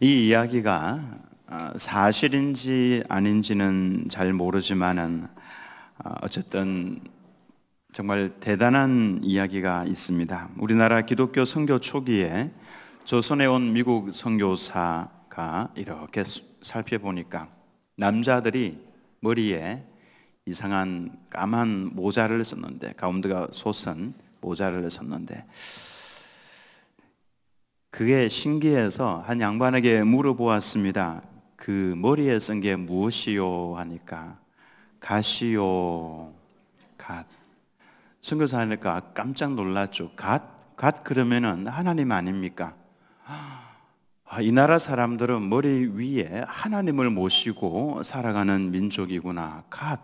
이 이야기가 사실인지 아닌지는 잘 모르지만은 어쨌든 정말 대단한 이야기가 있습니다. 우리나라 기독교 선교 초기에 조선에 온 미국 선교사가 이렇게 살펴보니까 남자들이 머리에 이상한 까만 모자를 썼는데, 가운데가 솟은 모자를 썼는데 그게 신기해서 한 양반에게 물어보았습니다. 그 머리에 쓴 게 무엇이요? 하니까 갓이요. 갓. 선교사니까 깜짝 놀랐죠. 갓 그러면은 하나님 아닙니까? 이 나라 사람들은 머리 위에 하나님을 모시고 살아가는 민족이구나. 갓.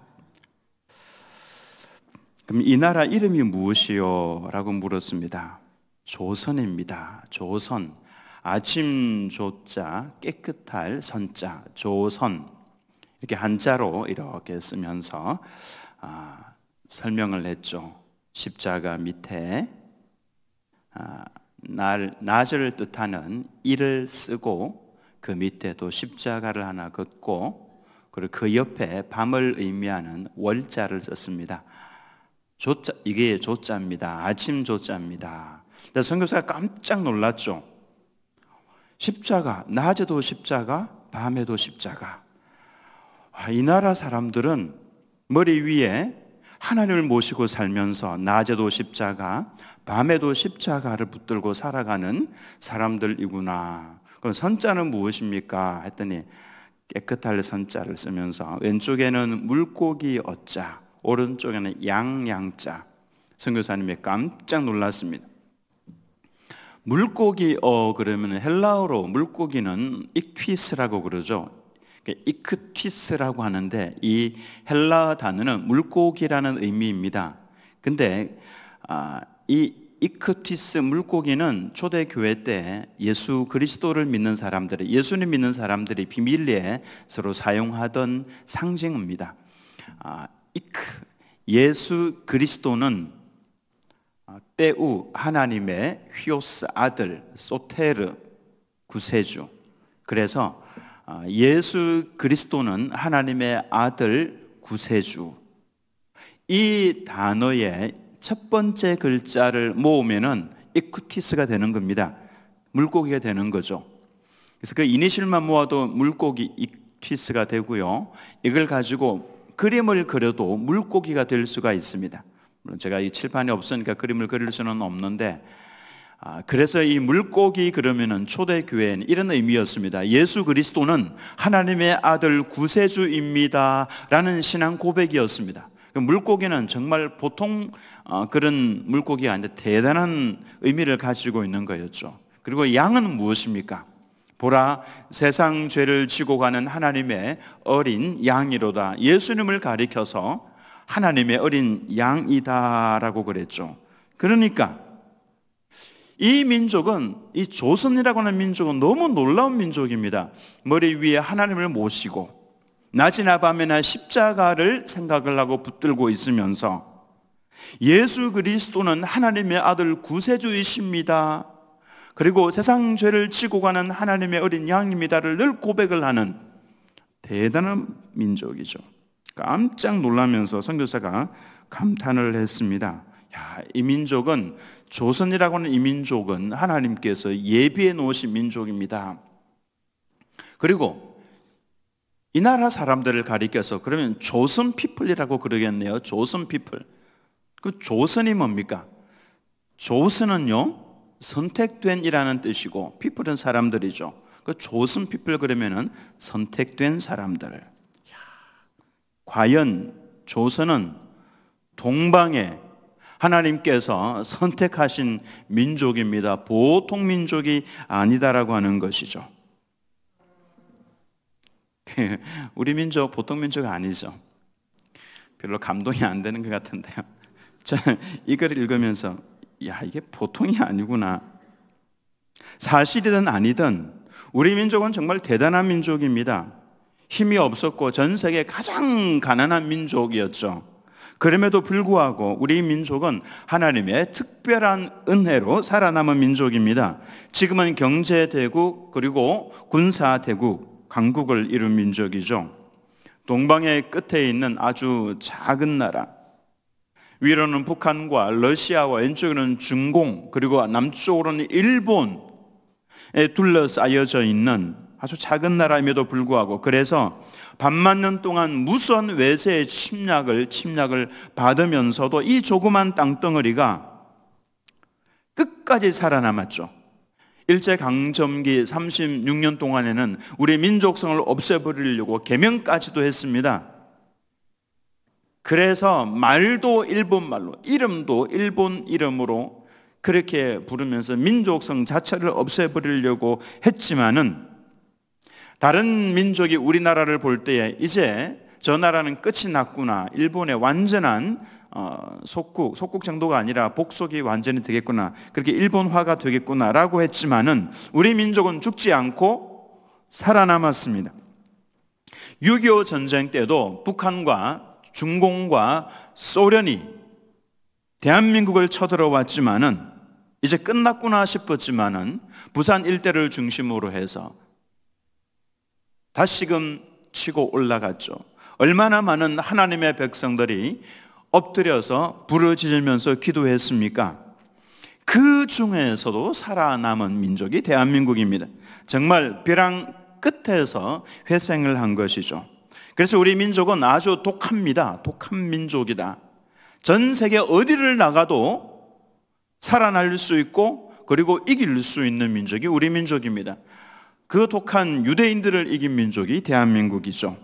그럼 이 나라 이름이 무엇이요? 라고 물었습니다. 조선입니다. 조선. 아침 조자, 깨끗할 선자, 조선. 이렇게 한자로 이렇게 쓰면서 설명을 했죠. 십자가 밑에 낮을 뜻하는 일을 쓰고 그 밑에 또 십자가를 하나 긋고, 그리고 그 옆에 밤을 의미하는 월자를 썼습니다. 조자, 이게 조자입니다. 아침 조자입니다. 선교사가 깜짝 놀랐죠. 십자가, 낮에도 십자가, 밤에도 십자가. 이 나라 사람들은 머리 위에 하나님을 모시고 살면서 낮에도 십자가, 밤에도 십자가를 붙들고 살아가는 사람들이구나. 그럼 선자는 무엇입니까? 했더니 깨끗할 선자를 쓰면서 왼쪽에는 물고기 어자, 오른쪽에는 양자. 선교사님이 깜짝 놀랐습니다. 물고기 그러면 헬라어로 물고기는 익퀴스라고 그러죠. 이크티스라고 하는데 이 헬라 단어는 물고기라는 의미입니다. 근데 이 이크티스 물고기는 초대교회 때 예수 그리스도를 믿는 사람들이, 예수님 믿는 사람들이 비밀리에 서로 사용하던 상징입니다. 예수 그리스도는 때우 하나님의 휘오스 아들, 소테르 구세주. 그래서 예수 그리스도는 하나님의 아들 구세주. 이 단어의 첫 번째 글자를 모으면은 이쿠티스가 되는 겁니다. 물고기가 되는 거죠. 그래서 그 이니셜만 모아도 물고기 이쿠티스가 되고요. 이걸 가지고 그림을 그려도 물고기가 될 수가 있습니다. 물론 제가 이 칠판이 없으니까 그림을 그릴 수는 없는데, 그래서 이 물고기 그러면은 초대교회는 이런 의미였습니다. 예수 그리스도는 하나님의 아들 구세주입니다 라는 신앙 고백이었습니다. 물고기는 정말 보통 그런 물고기가 아닌데 대단한 의미를 가지고 있는 거였죠. 그리고 양은 무엇입니까? 보라, 세상 죄를 지고 가는 하나님의 어린 양이로다. 예수님을 가리켜서 하나님의 어린 양이다라고 그랬죠. 그러니까 이 민족은, 이 조선이라고 하는 민족은 너무 놀라운 민족입니다. 머리 위에 하나님을 모시고 낮이나 밤이나 십자가를 생각을 하고 붙들고 있으면서 예수 그리스도는 하나님의 아들 구세주이십니다. 그리고 세상 죄를 지고 가는 하나님의 어린 양입니다를 늘 고백을 하는 대단한 민족이죠. 깜짝 놀라면서 선교사가 감탄을 했습니다. 이 민족은, 조선이라고 하는 이 민족은 하나님께서 예비해 놓으신 민족입니다. 그리고 이 나라 사람들을 가리켜서 그러면 조선 피플이라고 그러겠네요. 조선 피플. 그 조선이 뭡니까? 조선은요, 선택된 이라는 뜻이고 피플은 사람들이죠. 그 조선 피플 그러면은 선택된 사람들. 과연 조선은 동방에 하나님께서 선택하신 민족입니다. 보통 민족이 아니다라고 하는 것이죠. 우리 민족 보통 민족 아니죠. 별로 감동이 안 되는 것 같은데요. 저는 이걸 읽으면서 이게 보통이 아니구나. 사실이든 아니든 우리 민족은 정말 대단한 민족입니다. 힘이 없었고 전 세계 가장 가난한 민족이었죠. 그럼에도 불구하고 우리 민족은 하나님의 특별한 은혜로 살아남은 민족입니다. 지금은 경제대국 그리고 군사대국, 강국을 이룬 민족이죠. 동방의 끝에 있는 아주 작은 나라, 위로는 북한과 러시아와 왼쪽에는 중공, 그리고 남쪽으로는 일본에 둘러싸여져 있는 아주 작은 나라임에도 불구하고, 그래서 반만 년 동안 무수한 외세의 침략을 받으면서도 이 조그만 땅덩어리가 끝까지 살아남았죠. 일제강점기 36년 동안에는 우리 민족성을 없애버리려고 개명까지도 했습니다. 그래서 말도 일본 말로, 이름도 일본 이름으로 그렇게 부르면서 민족성 자체를 없애버리려고 했지만은, 다른 민족이 우리나라를 볼 때에 이제 저 나라는 끝이 났구나, 일본의 완전한 속국 정도가 아니라 복속이 완전히 되겠구나, 그렇게 일본화가 되겠구나라고 했지만은 우리 민족은 죽지 않고 살아남았습니다. 6.25 전쟁 때도 북한과 중공과 소련이 대한민국을 쳐들어왔지만은 이제 끝났구나 싶었지만은 부산 일대를 중심으로 해서 다시금 치고 올라갔죠. 얼마나 많은 하나님의 백성들이 엎드려서 부르짖으면서 기도했습니까? 그 중에서도 살아남은 민족이 대한민국입니다. 정말 벼랑 끝에서 회생을 한 것이죠. 그래서 우리 민족은 아주 독합니다. 독한 민족이다. 전 세계 어디를 나가도 살아날 수 있고 그리고 이길 수 있는 민족이 우리 민족입니다. 그 독한 유대인들을 이긴 민족이 대한민국이죠.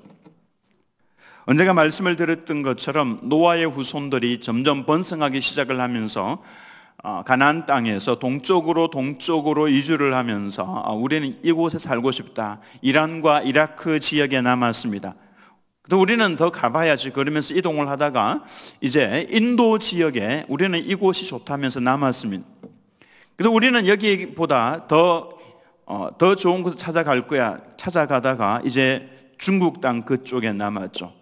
언제가 말씀을 드렸던 것처럼 노아의 후손들이 점점 번성하기 시작을 하면서 가나안 땅에서 동쪽으로 이주를 하면서 우리는 이곳에 살고 싶다, 이란과 이라크 지역에 남았습니다. 또 우리는 더 가봐야지 그러면서 이동을 하다가 이제 인도 지역에 우리는 이곳이 좋다면서 남았습니다. 그래서 우리는 여기보다 더 좋은 곳을 찾아갈 거야 찾아가다가 이제 중국 땅 그쪽에 남았죠.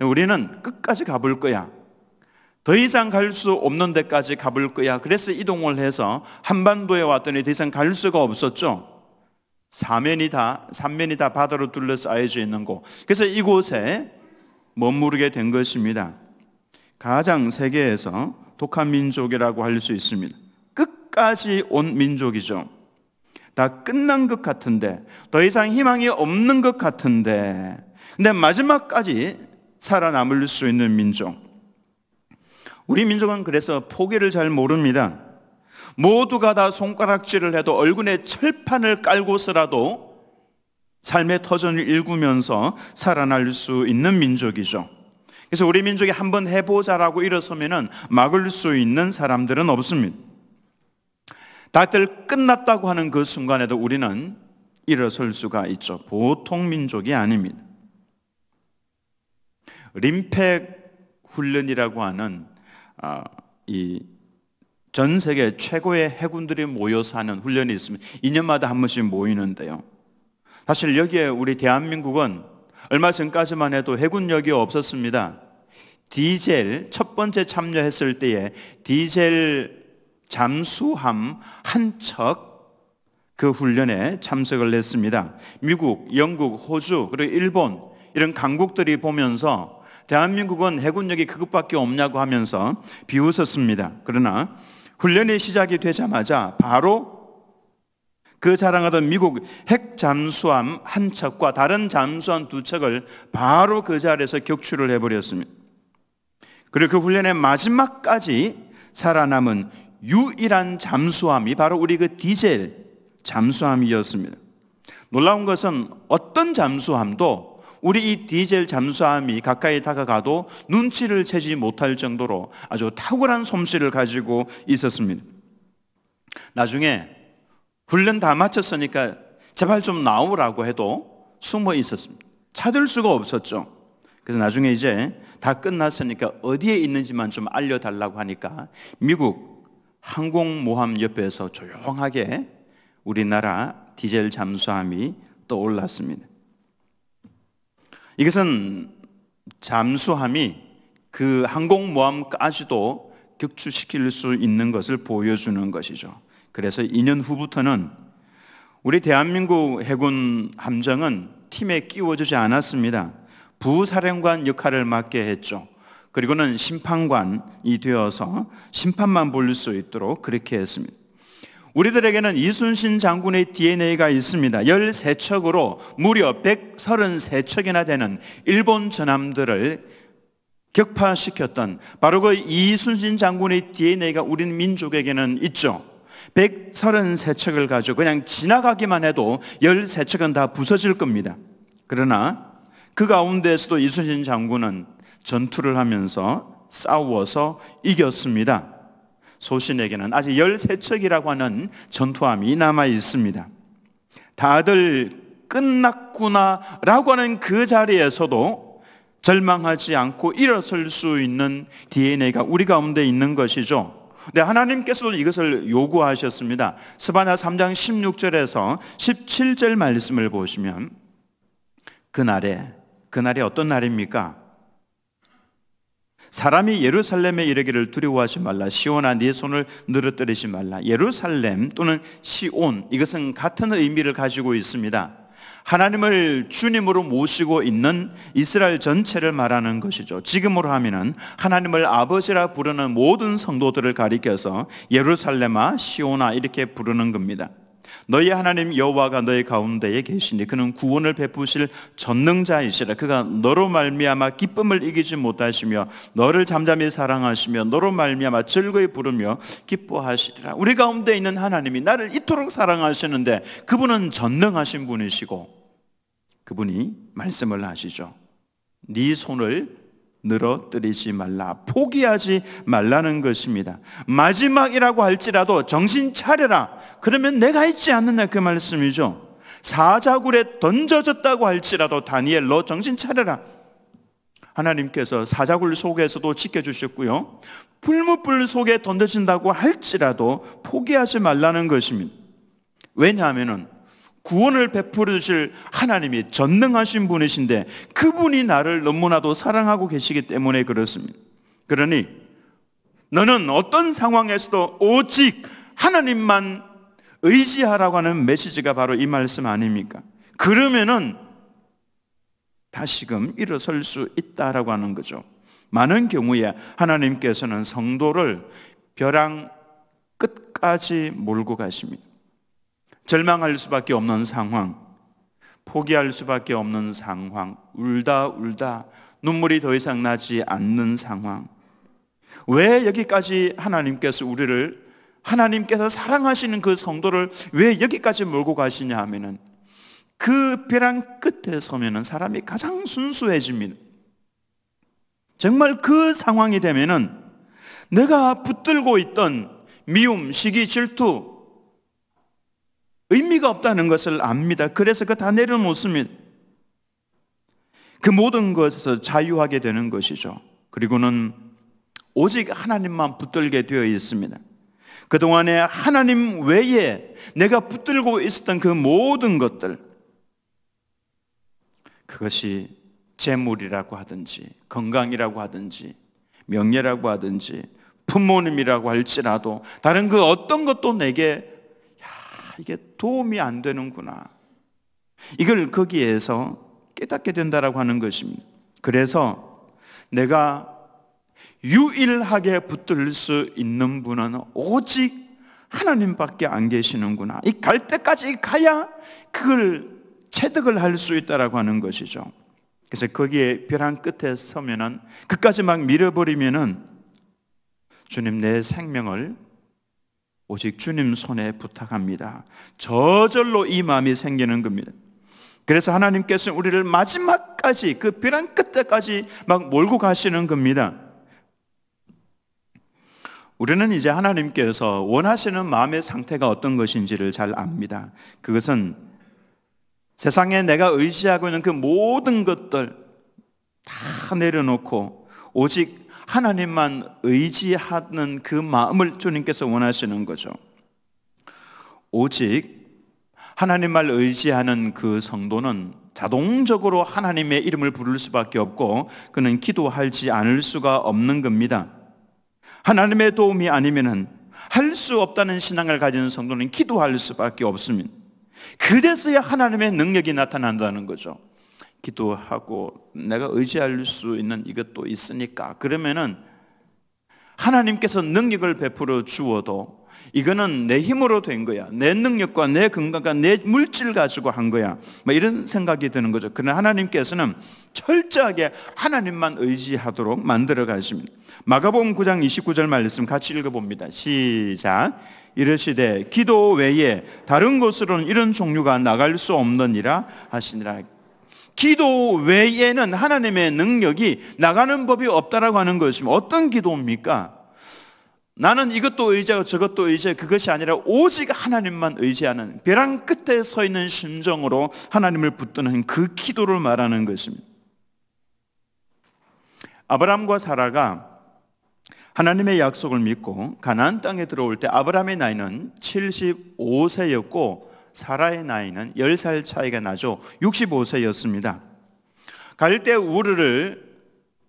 우리는 끝까지 가볼 거야, 더 이상 갈 수 없는 데까지 가볼 거야. 그래서 이동을 해서 한반도에 왔더니 더 이상 갈 수가 없었죠. 삼면이 다 바다로 둘러싸여져 있는 곳, 그래서 이곳에 머무르게 된 것입니다. 가장 세계에서 독한 민족이라고 할 수 있습니다. 끝까지 온 민족이죠. 다 끝난 것 같은데, 더 이상 희망이 없는 것 같은데, 근데 마지막까지 살아남을 수 있는 민족. 우리 민족은 그래서 포기를 잘 모릅니다. 모두가 다 손가락질을 해도 얼굴에 철판을 깔고서라도 삶의 터전을 일구면서 살아날 수 있는 민족이죠. 그래서 우리 민족이 한번 해보자라고 일어서면은 막을 수 있는 사람들은 없습니다. 다들 끝났다고 하는 그 순간에도 우리는 일어설 수가 있죠. 보통 민족이 아닙니다. 림팩 훈련이라고 하는 이 전 세계 최고의 해군들이 모여서 하는 훈련이 있습니다. 2년마다 한 번씩 모이는데요. 사실 여기에 우리 대한민국은 얼마 전까지만 해도 해군력이 없었습니다. 디젤 첫 번째 참여했을 때에 디젤 잠수함 한 척 그 훈련에 참석을 했습니다. 미국, 영국, 호주 그리고 일본 이런 강국들이 보면서 대한민국은 해군력이 그것밖에 없냐고 하면서 비웃었습니다. 그러나 훈련이 시작이 되자마자 바로 그 자랑하던 미국 핵 잠수함 한 척과 다른 잠수함 두 척을 바로 그 자리에서 격추를 해버렸습니다. 그리고 그 훈련의 마지막까지 살아남은 유일한 잠수함이 바로 우리 그 디젤 잠수함이었습니다. 놀라운 것은 어떤 잠수함도 우리 이 디젤 잠수함이 가까이 다가가도 눈치를 채지 못할 정도로 아주 탁월한 솜씨를 가지고 있었습니다. 나중에 훈련 다 마쳤으니까 제발 좀 나오라고 해도 숨어 있었습니다. 찾을 수가 없었죠. 그래서 나중에 이제 다 끝났으니까 어디에 있는지만 좀 알려달라고 하니까 미국 항공모함 옆에서 조용하게 우리나라 디젤 잠수함이 떠올랐습니다. 이것은 잠수함이 그 항공모함까지도 격추시킬 수 있는 것을 보여주는 것이죠. 그래서 2년 후부터는 우리 대한민국 해군 함정은 팀에 끼워주지 않았습니다. 부사령관 역할을 맡게 했죠. 그리고는 심판관이 되어서 심판만 볼 수 있도록 그렇게 했습니다. 우리들에게는 이순신 장군의 DNA가 있습니다. 13척으로 무려 133척이나 되는 일본 전함들을 격파시켰던 바로 그 이순신 장군의 DNA가 우리 민족에게는 있죠. 133척을 가지고 그냥 지나가기만 해도 13척은 다 부서질 겁니다. 그러나 그 가운데에서도 이순신 장군은 전투를 하면서 싸워서 이겼습니다. 소신에게는 아직 13척이라고 하는 전투함이 남아 있습니다. 다들 끝났구나 라고 하는 그 자리에서도 절망하지 않고 일어설 수 있는 DNA가 우리 가운데 있는 것이죠. 네, 하나님께서도 이것을 요구하셨습니다. 스바냐 3장 16절에서 17절 말씀을 보시면 그날이 어떤 날입니까? 사람이 예루살렘에 이르기를 두려워하지 말라. 시온아 네 손을 늘어뜨리지 말라. 예루살렘 또는 시온, 이것은 같은 의미를 가지고 있습니다. 하나님을 주님으로 모시고 있는 이스라엘 전체를 말하는 것이죠. 지금으로 하면은 하나님을 아버지라 부르는 모든 성도들을 가리켜서 예루살렘아 시온아 이렇게 부르는 겁니다. 너희 하나님 여호와가 너희 가운데에 계시니 그는 구원을 베푸실 전능자이시라. 그가 너로 말미암아 기쁨을 이기지 못하시며 너를 잠잠히 사랑하시며 너로 말미암아 즐거이 부르며 기뻐하시리라. 우리 가운데 있는 하나님이 나를 이토록 사랑하시는데 그분은 전능하신 분이시고 그분이 말씀을 하시죠. 네 손을 늘어뜨리지 말라. 포기하지 말라는 것입니다. 마지막이라고 할지라도 정신 차려라. 그러면 내가 있지 않느냐 그 말씀이죠. 사자굴에 던져졌다고 할지라도 다니엘 너 정신 차려라. 하나님께서 사자굴 속에서도 지켜주셨고요, 풀무불 속에 던져진다고 할지라도 포기하지 말라는 것입니다. 왜냐하면 구원을 베풀어 주실 하나님이 전능하신 분이신데 그분이 나를 너무나도 사랑하고 계시기 때문에 그렇습니다. 그러니 너는 어떤 상황에서도 오직 하나님만 의지하라고 하는 메시지가 바로 이 말씀 아닙니까? 그러면은 다시금 일어설 수 있다라고 하는 거죠. 많은 경우에 하나님께서는 성도를 벼랑 끝까지 몰고 가십니다. 절망할 수밖에 없는 상황, 포기할 수밖에 없는 상황, 울다 눈물이 더 이상 나지 않는 상황. 왜 여기까지 하나님께서 사랑하시는 그 성도를 왜 여기까지 몰고 가시냐 하면은 그 벼랑 끝에 서면은 사람이 가장 순수해집니다. 정말 그 상황이 되면은 내가 붙들고 있던 미움, 시기, 질투 의미가 없다는 것을 압니다. 그래서 그거 다 내려놓습니다. 그 모든 것에서 자유하게 되는 것이죠. 그리고는 오직 하나님만 붙들게 되어 있습니다. 그동안에 하나님 외에 내가 붙들고 있었던 그 모든 것들, 그것이 재물이라고 하든지 건강이라고 하든지 명예라고 하든지 부모님이라고 할지라도 다른 그 어떤 것도 내게 이게 도움이 안 되는구나, 이걸 거기에서 깨닫게 된다라고 하는 것입니다. 그래서 내가 유일하게 붙들 수 있는 분은 오직 하나님밖에 안 계시는구나, 이 갈 때까지 가야 그걸 체득을 할 수 있다라고 하는 것이죠. 그래서 거기에 벼랑 끝에 서면은 끝까지 막 밀어버리면은 주님 내 생명을 오직 주님 손에 부탁합니다, 저절로 이 마음이 생기는 겁니다. 그래서 하나님께서 우리를 마지막까지 그 벼랑 끝에까지 막 몰고 가시는 겁니다. 우리는 이제 하나님께서 원하시는 마음의 상태가 어떤 것인지를 잘 압니다. 그것은 세상에 내가 의지하고 있는 그 모든 것들 다 내려놓고 오직 하나님만 의지하는 그 마음을 주님께서 원하시는 거죠. 오직 하나님만 의지하는 그 성도는 자동적으로 하나님의 이름을 부를 수밖에 없고 그는 기도하지 않을 수가 없는 겁니다. 하나님의 도움이 아니면은 할 수 없다는 신앙을 가진 성도는 기도할 수밖에 없습니다. 그제서야 하나님의 능력이 나타난다는 거죠. 기도하고 내가 의지할 수 있는 이것도 있으니까 그러면은 하나님께서 능력을 베풀어 주어도 이거는 내 힘으로 된 거야. 내 능력과 내 건강과 내 물질 가지고 한 거야. 뭐 이런 생각이 드는 거죠. 그러나 하나님께서는 철저하게 하나님만 의지하도록 만들어 가십니다. 마가복음 9장 29절 말씀 같이 읽어봅니다. 시작. 이르시되 기도 외에 다른 곳으로는 이런 종류가 나갈 수 없느니라 하시니라. 기도 외에는 하나님의 능력이 나가는 법이 없다라고 하는 것입니다. 어떤 기도입니까? 나는 이것도 의지하고 저것도 의지하고 그것이 아니라 오직 하나님만 의지하는 벼랑 끝에 서 있는 심정으로 하나님을 붙드는 그 기도를 말하는 것입니다. 아브라함과 사라가 하나님의 약속을 믿고 가나안 땅에 들어올 때 아브라함의 나이는 75세였고 사라의 나이는 10살 차이가 나죠. 65세였습니다. 갈대 우르를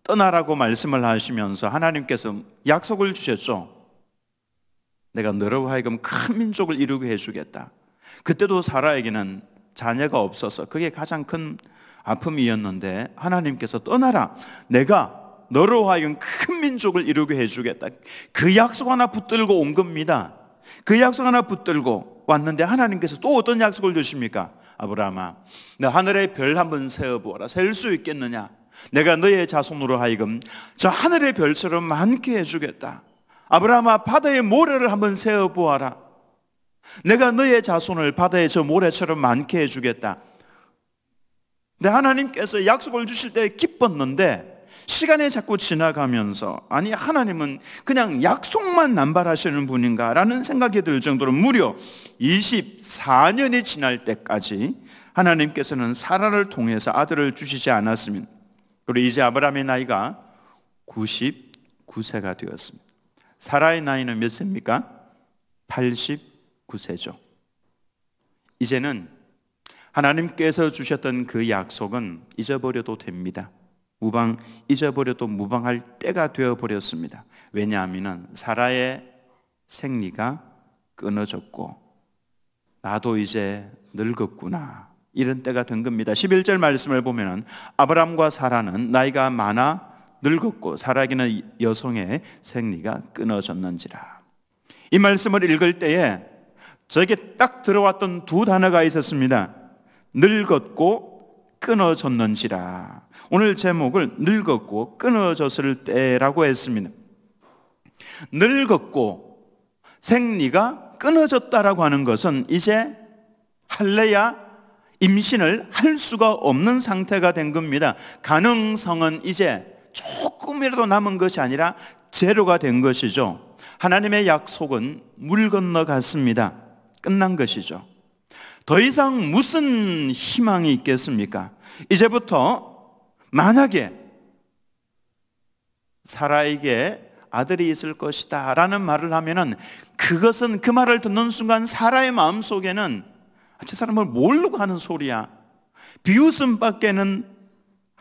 떠나라고 말씀을 하시면서 하나님께서 약속을 주셨죠. 내가 너로 하여금 큰 민족을 이루게 해주겠다. 그때도 사라에게는 자녀가 없어서 그게 가장 큰 아픔이었는데 하나님께서 떠나라. 내가 너로 하여금 큰 민족을 이루게 해주겠다. 그 약속 하나 붙들고 온 겁니다. 그 약속 하나 붙들고 왔는데 하나님께서 또 어떤 약속을 주십니까? 아브라함아, 너 하늘의 별 한번 세어보아라. 셀 수 있겠느냐? 내가 너의 자손으로 하여금 저 하늘의 별처럼 많게 해주겠다. 아브라함아, 바다의 모래를 한번 세어보아라. 내가 너의 자손을 바다의 저 모래처럼 많게 해주겠다. 근데 하나님께서 약속을 주실 때 기뻤는데 시간이 자꾸 지나가면서 아니 하나님은 그냥 약속만 남발하시는 분인가 라는 생각이 들 정도로 무려 24년이 지날 때까지 하나님께서는 사라를 통해서 아들을 주시지 않았습니다. 그리고 이제 아브라함의 나이가 99세가 되었습니다. 사라의 나이는 몇 세입니까? 89세죠. 이제는 하나님께서 주셨던 그 약속은 잊어버려도 됩니다. 잊어버려도 무방할 때가 되어버렸습니다. 왜냐하면 사라의 생리가 끊어졌고 나도 이제 늙었구나 이런 때가 된 겁니다. 11절 말씀을 보면 아브람과 사라는 나이가 많아 늙었고 사라에게는 여성의 생리가 끊어졌는지라. 이 말씀을 읽을 때에 저에게 딱 들어왔던 두 단어가 있었습니다. 늙었고 끊어졌는지라. 오늘 제목을 늙었고 끊어졌을 때라고 했습니다. 늙었고 생리가 끊어졌다라고 하는 것은 이제 할래야 임신을 할 수가 없는 상태가 된 겁니다. 가능성은 이제 조금이라도 남은 것이 아니라 제로가 된 것이죠. 하나님의 약속은 물 건너갔습니다. 끝난 것이죠. 더 이상 무슨 희망이 있겠습니까? 이제부터 만약에 사라에게 아들이 있을 것이다 라는 말을 하면은 그것은 그 말을 듣는 순간 사라의 마음속에는 저 사람을 모르고 하는 소리야. 비웃음밖에는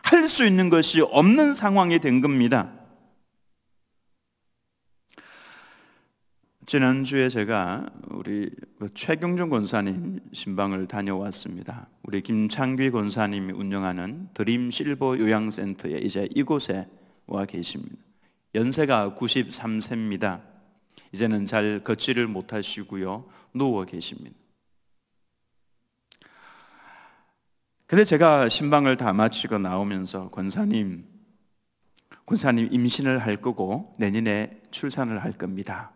할 수 있는 것이 없는 상황이 된 겁니다. 지난주에 제가 우리 최경준 권사님 신방을 다녀왔습니다. 우리 김창귀 권사님이 운영하는 드림 실버 요양센터에 이제 이곳에 와 계십니다. 연세가 93세입니다. 이제는 잘 걷지를 못하시고요. 누워 계십니다. 근데 제가 신방을 다 마치고 나오면서 권사님 임신을 할 거고 내년에 출산을 할 겁니다.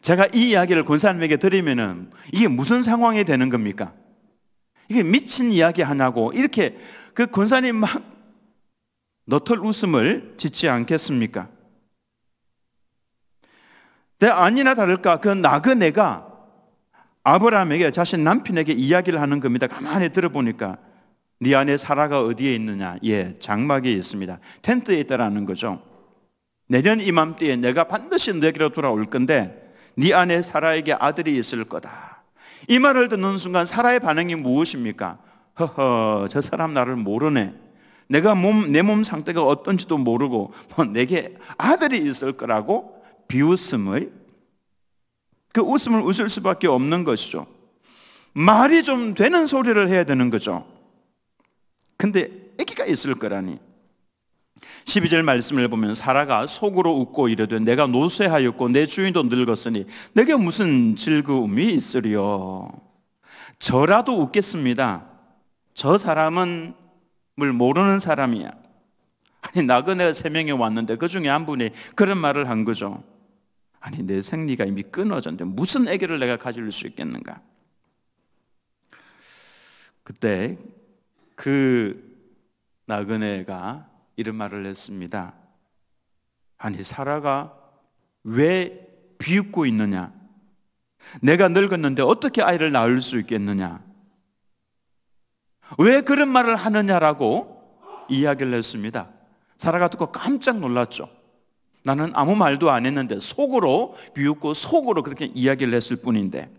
제가 이 이야기를 권사님에게 드리면은 이게 무슨 상황이 되는 겁니까? 이게 미친 이야기 하냐고 이렇게 그 권사님 막 너털 웃음을 짓지 않겠습니까? 근데 아니나 다를까 그 나그네가 아브라함에게 자신 남편에게 이야기를 하는 겁니다. 가만히 들어보니까 네 안에 사라가 어디에 있느냐? 예, 장막에 있습니다. 텐트에 있다라는 거죠. 내년 이맘때에 내가 반드시 너에게로 돌아올 건데 네 안에 사라에게 아들이 있을 거다. 이 말을 듣는 순간 사라의 반응이 무엇입니까? 허허, 저 사람 나를 모르네. 내가 내 몸 상태가 어떤지도 모르고 내게 아들이 있을 거라고 비웃음을, 그 웃음을 웃을 수밖에 없는 것이죠. 말이 좀 되는 소리를 해야 되는 거죠. 근데 아기가 있을 거라니. 12절 말씀을 보면 사라가 속으로 웃고 이르되 내가 노쇠하였고 내 주인도 늙었으니 내게 무슨 즐거움이 있으리요. 저라도 웃겠습니다. 저 사람은 뭘 모르는 사람이야. 아니, 나그네가 3명이 왔는데 그 중에 한 분이 그런 말을 한 거죠. 아니, 내 생리가 이미 끊어졌는데 무슨 아기를 내가 가질 수 있겠는가. 그때 그 나그네가 이런 말을 했습니다. 아니, 사라가 왜 비웃고 있느냐? 내가 늙었는데 어떻게 아이를 낳을 수 있겠느냐? 왜 그런 말을 하느냐라고 이야기를 했습니다. 사라가 듣고 깜짝 놀랐죠. 나는 아무 말도 안 했는데 속으로 비웃고 속으로 그렇게 이야기를 했을 뿐인데.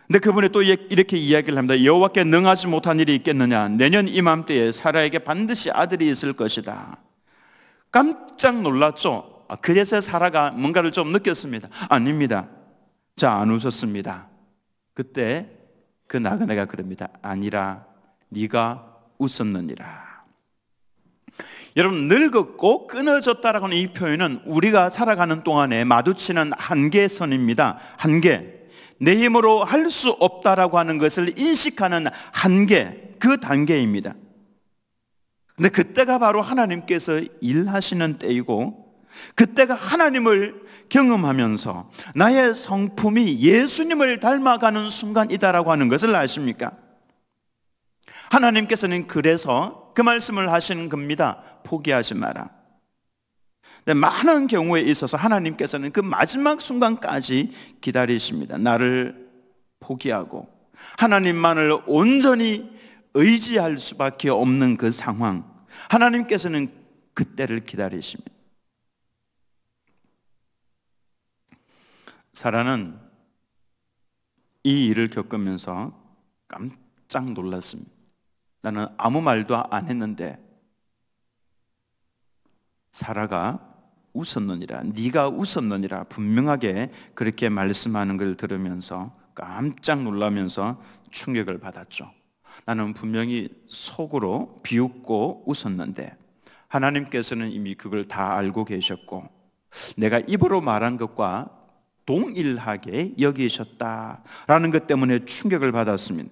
근데 그분이 또 이렇게 이야기를 합니다. 여호와께 능하지 못한 일이 있겠느냐? 내년 이맘때에 사라에게 반드시 아들이 있을 것이다. 깜짝 놀랐죠. 그제서 사라가 뭔가를 좀 느꼈습니다. 아닙니다. 자, 안 웃었습니다. 그때 그 나그네가 그럽니다. 아니라 네가 웃었느니라. 여러분, 늙었고 끊어졌다라고 하는 이 표현은 우리가 살아가는 동안에 마주치는 한계선입니다. 한계. 내 힘으로 할 수 없다라고 하는 것을 인식하는 한계, 그 단계입니다. 근데 그때가 바로 하나님께서 일하시는 때이고, 그때가 하나님을 경험하면서 나의 성품이 예수님을 닮아가는 순간이다라고 하는 것을 아십니까? 하나님께서는 그래서 그 말씀을 하시는 겁니다. 포기하지 마라. 근데 많은 경우에 있어서 하나님께서는 그 마지막 순간까지 기다리십니다. 나를 포기하고 하나님만을 온전히 의지할 수밖에 없는 그 상황, 하나님께서는 그때를 기다리십니다. 사라는 이 일을 겪으면서 깜짝 놀랐습니다. 나는 아무 말도 안 했는데 사라가 웃었느니라, 네가 웃었느니라 분명하게 그렇게 말씀하는 걸 들으면서 깜짝 놀라면서 충격을 받았죠. 나는 분명히 속으로 비웃고 웃었는데 하나님께서는 이미 그걸 다 알고 계셨고 내가 입으로 말한 것과 동일하게 여기셨다라는 것 때문에 충격을 받았습니다.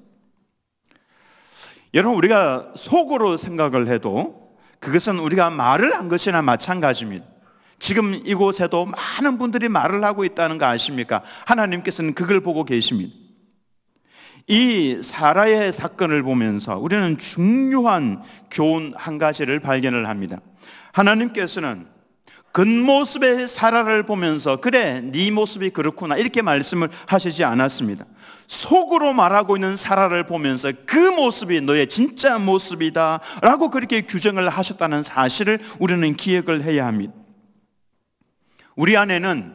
여러분, 우리가 속으로 생각을 해도 그것은 우리가 말을 한 것이나 마찬가지입니다. 지금 이곳에도 많은 분들이 말을 하고 있다는 거 아십니까? 하나님께서는 그걸 보고 계십니다. 이 사라의 사건을 보면서 우리는 중요한 교훈 한 가지를 발견을 합니다. 하나님께서는 겉모습의 사라를 보면서 그래, 네 모습이 그렇구나 이렇게 말씀을 하시지 않았습니다. 속으로 말하고 있는 사라를 보면서 그 모습이 너의 진짜 모습이다 라고 그렇게 규정을 하셨다는 사실을 우리는 기억을 해야 합니다. 우리 안에는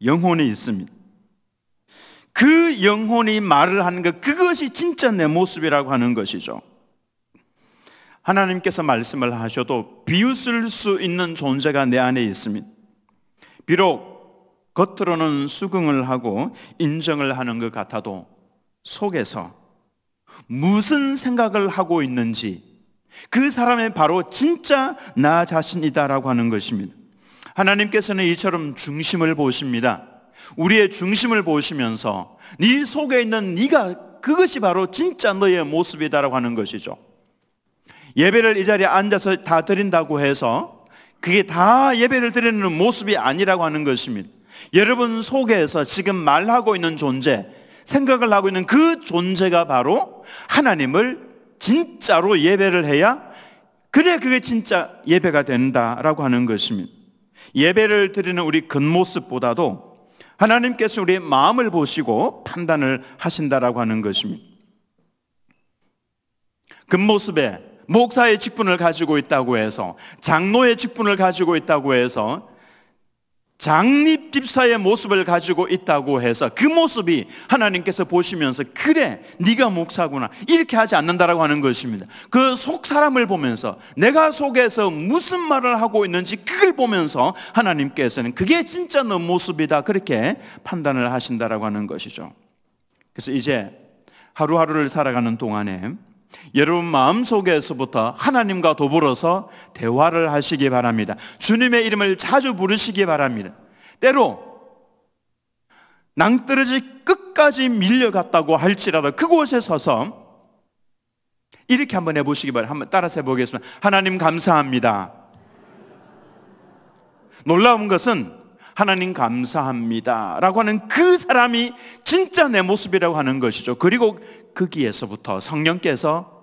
영혼이 있습니다. 그 영혼이 말을 하는 것, 그것이 진짜 내 모습이라고 하는 것이죠. 하나님께서 말씀을 하셔도 비웃을 수 있는 존재가 내 안에 있습니다. 비록 겉으로는 수긍을 하고 인정을 하는 것 같아도 속에서 무슨 생각을 하고 있는지 그 사람의 바로 진짜 나 자신이다라고 하는 것입니다. 하나님께서는 이처럼 중심을 보십니다. 우리의 중심을 보시면서 네 속에 있는 네가, 그것이 바로 진짜 너의 모습이다라고 하는 것이죠. 예배를 이 자리에 앉아서 다 드린다고 해서 그게 다 예배를 드리는 모습이 아니라고 하는 것입니다. 여러분 속에서 지금 말하고 있는 존재, 생각을 하고 있는 그 존재가 바로 하나님을 진짜로 예배를 해야, 그래 그게 진짜 예배가 된다라고 하는 것입니다. 예배를 드리는 우리 겉모습보다도 하나님께서 우리의 마음을 보시고 판단을 하신다라고 하는 것입니다. 겉모습에 목사의 직분을 가지고 있다고 해서, 장로의 직분을 가지고 있다고 해서 장립 집사의 모습을 가지고 있다고 해서 그 모습이 하나님께서 보시면서 그래 네가 목사구나 이렇게 하지 않는다라고 하는 것입니다. 그 속 사람을 보면서 내가 속에서 무슨 말을 하고 있는지 그걸 보면서 하나님께서는 그게 진짜 너 모습이다 그렇게 판단을 하신다라고 하는 것이죠. 그래서 이제 하루하루를 살아가는 동안에 여러분 마음속에서부터 하나님과 더불어서 대화를 하시기 바랍니다. 주님의 이름을 자주 부르시기 바랍니다. 때로 낭떠러지 끝까지 밀려갔다고 할지라도 그곳에 서서 이렇게 한번 해보시기 바랍니다. 한번 따라서 해보겠습니다. 하나님 감사합니다. 놀라운 것은 하나님 감사합니다 라고 하는 그 사람이 진짜 내 모습이라고 하는 것이죠. 그리고 거기에서부터 성령께서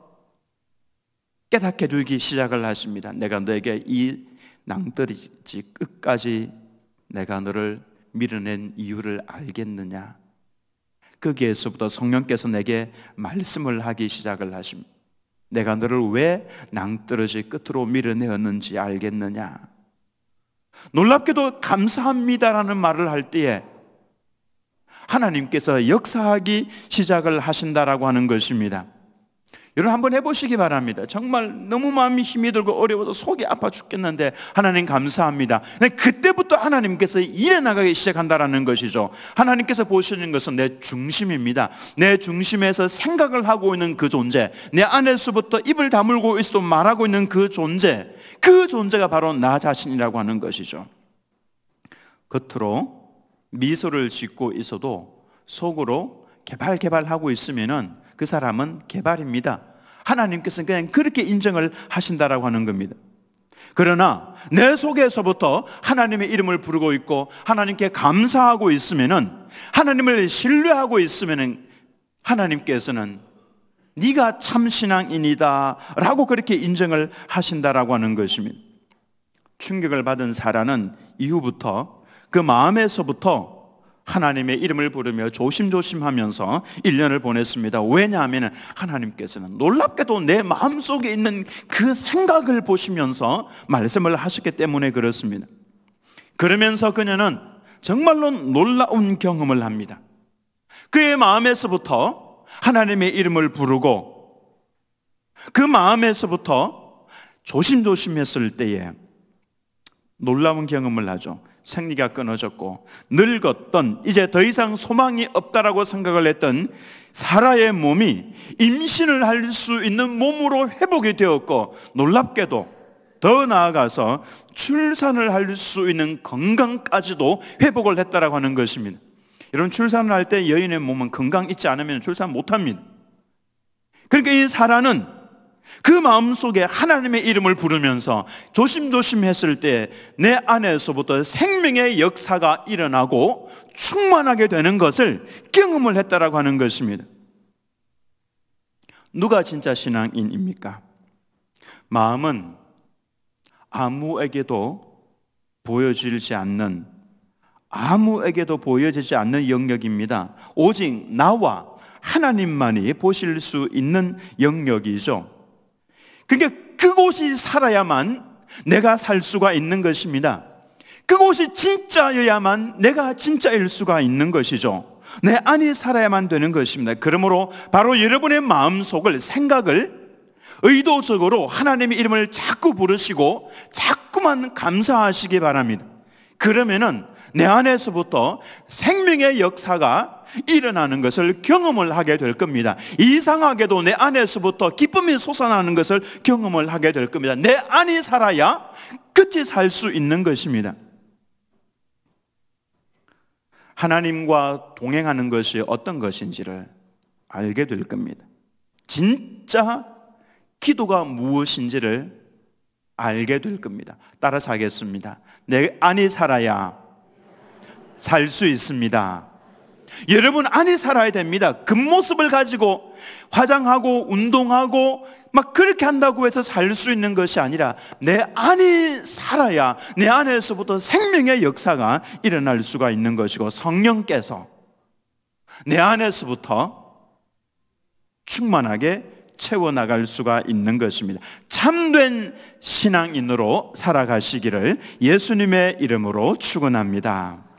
깨닫게 되기 시작을 하십니다. 내가 너에게 이 낭떠러지 끝까지 내가 너를 밀어낸 이유를 알겠느냐. 거기에서부터 성령께서 내게 말씀을 하기 시작을 하십니다. 내가 너를 왜 낭떠러지 끝으로 밀어내었는지 알겠느냐. 놀랍게도 감사합니다라는 말을 할 때에 하나님께서 역사하기 시작을 하신다라고 하는 것입니다. 여러분 한번 해보시기 바랍니다. 정말 너무 마음이 힘이 들고 어려워서 속이 아파 죽겠는데 하나님 감사합니다. 그때부터 하나님께서 일어나가기 시작한다라는 것이죠. 하나님께서 보시는 것은 내 중심입니다. 내 중심에서 생각을 하고 있는 그 존재, 내 안에서부터 입을 다물고 있어도 말하고 있는 그 존재, 그 존재가 바로 나 자신이라고 하는 것이죠. 겉으로 미소를 짓고 있어도 속으로 개발하고 있으면은 그 사람은 개발입니다. 하나님께서는 그냥 그렇게 인정을 하신다라고 하는 겁니다. 그러나 내 속에서부터 하나님의 이름을 부르고 있고 하나님께 감사하고 있으면은, 하나님을 신뢰하고 있으면은 하나님께서는 네가 참 신앙인이다 라고 그렇게 인정을 하신다라고 하는 것입니다. 충격을 받은 사라는 이후부터 그 마음에서부터 하나님의 이름을 부르며 조심조심하면서 1년을 보냈습니다. 왜냐하면 하나님께서는 놀랍게도 내 마음속에 있는 그 생각을 보시면서 말씀을 하셨기 때문에 그렇습니다. 그러면서 그녀는 정말로 놀라운 경험을 합니다. 그의 마음에서부터 하나님의 이름을 부르고 그 마음에서부터 조심조심했을 때에 놀라운 경험을 하죠. 생리가 끊어졌고 늙었던, 이제 더 이상 소망이 없다라고 생각을 했던 사라의 몸이 임신을 할 수 있는 몸으로 회복이 되었고, 놀랍게도 더 나아가서 출산을 할 수 있는 건강까지도 회복을 했다라고 하는 것입니다. 여러분, 출산을 할 때 여인의 몸은 건강 있지 않으면 출산 못합니다. 그러니까 이 사라는 그 마음속에 하나님의 이름을 부르면서 조심조심 했을 때 내 안에서부터 생명의 역사가 일어나고 충만하게 되는 것을 경험을 했다라고 하는 것입니다. 누가 진짜 신앙인입니까? 마음은 아무에게도 보여지지 않는, 아무에게도 보여지지 않는 영역입니다. 오직 나와 하나님만이 보실 수 있는 영역이죠. 그러니까 그곳이 살아야만 내가 살 수가 있는 것입니다. 그곳이 진짜여야만 내가 진짜일 수가 있는 것이죠. 내 안이 살아야만 되는 것입니다. 그러므로 바로 여러분의 마음속을, 생각을 의도적으로 하나님의 이름을 자꾸 부르시고 자꾸만 감사하시기 바랍니다. 그러면은 내 안에서부터 생명의 역사가 일어나는 것을 경험을 하게 될 겁니다. 이상하게도 내 안에서부터 기쁨이 솟아나는 것을 경험을 하게 될 겁니다. 내 안이 살아야 끝이 살 수 있는 것입니다. 하나님과 동행하는 것이 어떤 것인지를 알게 될 겁니다. 진짜 기도가 무엇인지를 알게 될 겁니다. 따라서 하겠습니다. 내 안이 살아야 살 수 있습니다. 여러분 안이 살아야 됩니다. 겉모습을 가지고 화장하고 운동하고 막 그렇게 한다고 해서 살 수 있는 것이 아니라 내 안이 살아야 내 안에서부터 생명의 역사가 일어날 수가 있는 것이고, 성령께서 내 안에서부터 충만하게 채워나갈 수가 있는 것입니다. 참된 신앙인으로 살아가시기를 예수님의 이름으로 축원합니다.